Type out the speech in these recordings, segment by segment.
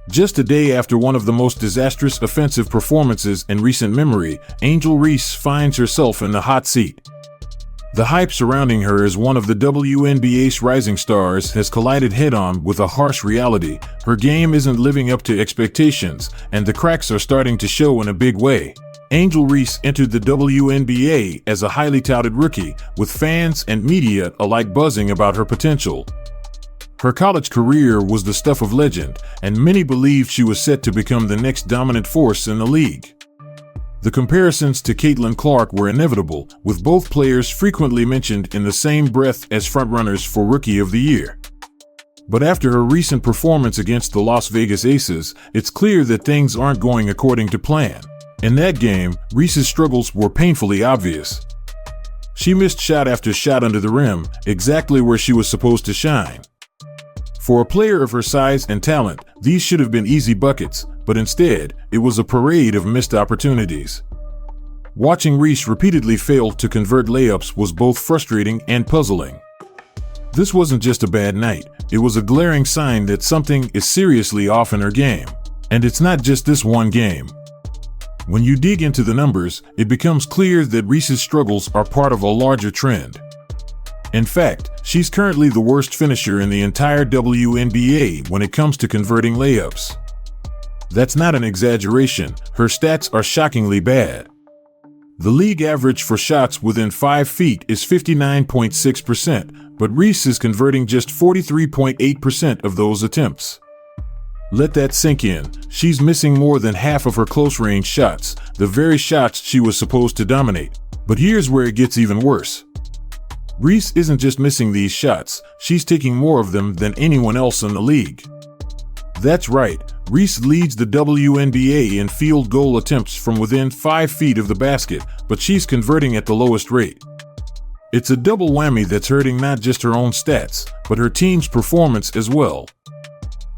Just a day after one of the most disastrous offensive performances in recent memory, Angel Reese finds herself in the hot seat. The hype surrounding her as one of the WNBA's rising stars has collided head-on with a harsh reality. Her game isn't living up to expectations, and the cracks are starting to show in a big way. Angel Reese entered the WNBA as a highly touted rookie, with fans and media alike buzzing about her potential. Her college career was the stuff of legend, and many believed she was set to become the next dominant force in the league. The comparisons to Caitlin Clark were inevitable, with both players frequently mentioned in the same breath as frontrunners for Rookie of the Year. But after her recent performance against the Las Vegas Aces, it's clear that things aren't going according to plan. In that game, Reese's struggles were painfully obvious. She missed shot after shot under the rim, exactly where she was supposed to shine. For a player of her size and talent, these should have been easy buckets, but instead, it was a parade of missed opportunities. Watching Reese repeatedly fail to convert layups was both frustrating and puzzling. This wasn't just a bad night, it was a glaring sign that something is seriously off in her game. And it's not just this one game. When you dig into the numbers, it becomes clear that Reese's struggles are part of a larger trend. In fact, she's currently the worst finisher in the entire WNBA when it comes to converting layups. That's not an exaggeration, her stats are shockingly bad. The league average for shots within 5 feet is 59.6%, but Reese is converting just 43.8% of those attempts. Let that sink in. She's missing more than half of her close-range shots, the very shots she was supposed to dominate. But here's where it gets even worse. Reese isn't just missing these shots, she's taking more of them than anyone else in the league. That's right, Reese leads the WNBA in field goal attempts from within 5 feet of the basket, but she's converting at the lowest rate. It's a double whammy that's hurting not just her own stats, but her team's performance as well.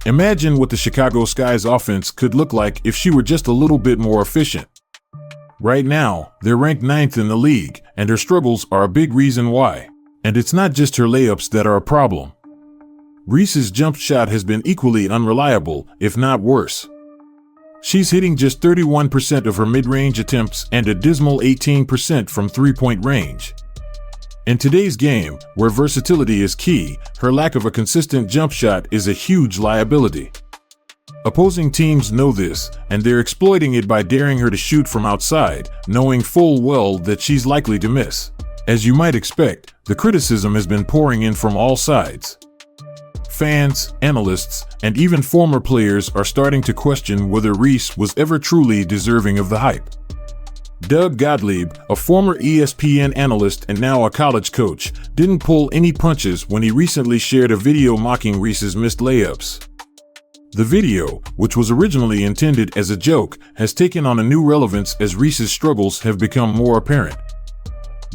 Imagine what the Chicago Sky's offense could look like if she were just a little bit more efficient. Right now, they're ranked 9th in the league, and her struggles are a big reason why. And it's not just her layups that are a problem. Reese's jump shot has been equally unreliable, if not worse. She's hitting just 31% of her mid-range attempts and a dismal 18% from three-point range. In today's game, where versatility is key, her lack of a consistent jump shot is a huge liability. Opposing teams know this, and they're exploiting it by daring her to shoot from outside, knowing full well that she's likely to miss. As you might expect, the criticism has been pouring in from all sides. Fans, analysts, and even former players are starting to question whether Reese was ever truly deserving of the hype. Doug Gottlieb, a former ESPN analyst and now a college coach, didn't pull any punches when he recently shared a video mocking Reese's missed layups. The video, which was originally intended as a joke, has taken on a new relevance as Reese's struggles have become more apparent.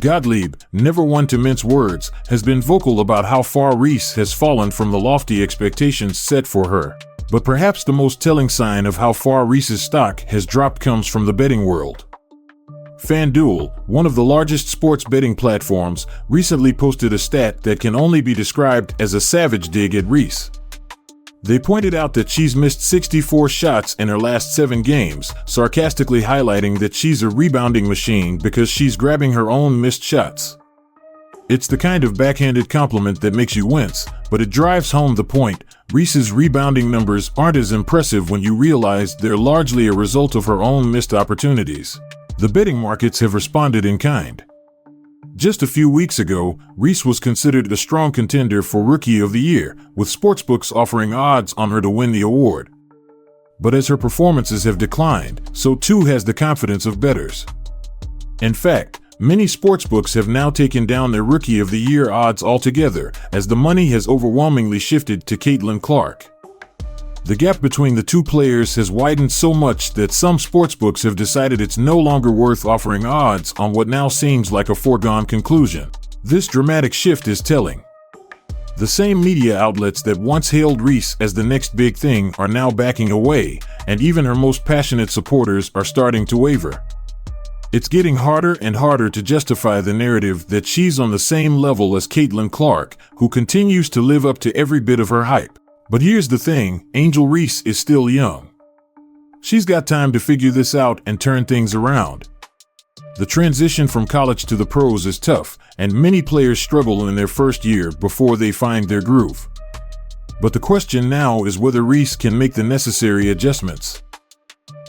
Gottlieb, never one to mince words, has been vocal about how far Reese has fallen from the lofty expectations set for her. But perhaps the most telling sign of how far Reese's stock has dropped comes from the betting world. FanDuel, one of the largest sports betting platforms, recently posted a stat that can only be described as a savage dig at Reese. They pointed out that she's missed 64 shots in her last 7 games, sarcastically highlighting that she's a rebounding machine because she's grabbing her own missed shots. It's the kind of backhanded compliment that makes you wince, but it drives home the point. Reese's rebounding numbers aren't as impressive when you realize they're largely a result of her own missed opportunities. The betting markets have responded in kind. Just a few weeks ago, Reese was considered a strong contender for Rookie of the Year, with sportsbooks offering odds on her to win the award. But as her performances have declined, so too has the confidence of bettors. In fact, many sportsbooks have now taken down their Rookie of the Year odds altogether, as the money has overwhelmingly shifted to Caitlin Clark. The gap between the two players has widened so much that some sportsbooks have decided it's no longer worth offering odds on what now seems like a foregone conclusion. This dramatic shift is telling. The same media outlets that once hailed Reese as the next big thing are now backing away, and even her most passionate supporters are starting to waver. It's getting harder and harder to justify the narrative that she's on the same level as Caitlin Clark, who continues to live up to every bit of her hype. But here's the thing, Angel Reese is still young. She's got time to figure this out and turn things around. The transition from college to the pros is tough, and many players struggle in their first year before they find their groove. But the question now is whether Reese can make the necessary adjustments.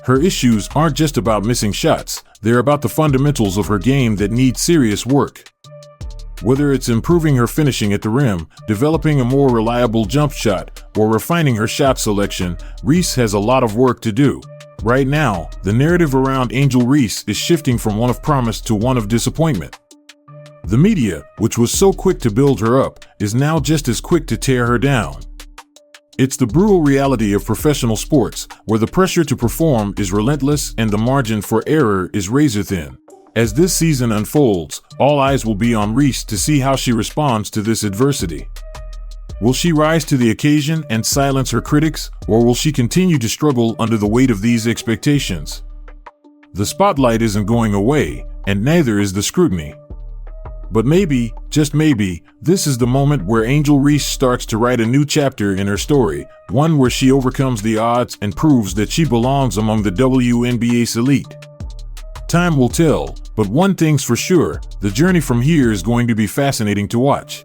Her issues aren't just about missing shots, they're about the fundamentals of her game that need serious work. Whether it's improving her finishing at the rim, developing a more reliable jump shot, or refining her shot selection, Reese has a lot of work to do. Right now, the narrative around Angel Reese is shifting from one of promise to one of disappointment. The media, which was so quick to build her up, is now just as quick to tear her down. It's the brutal reality of professional sports, where the pressure to perform is relentless and the margin for error is razor thin. As this season unfolds, all eyes will be on Reese to see how she responds to this adversity. Will she rise to the occasion and silence her critics, or will she continue to struggle under the weight of these expectations? The spotlight isn't going away, and neither is the scrutiny. But maybe, just maybe, this is the moment where Angel Reese starts to write a new chapter in her story, one where she overcomes the odds and proves that she belongs among the WNBA's elite. Time will tell, but one thing's for sure, the journey from here is going to be fascinating to watch.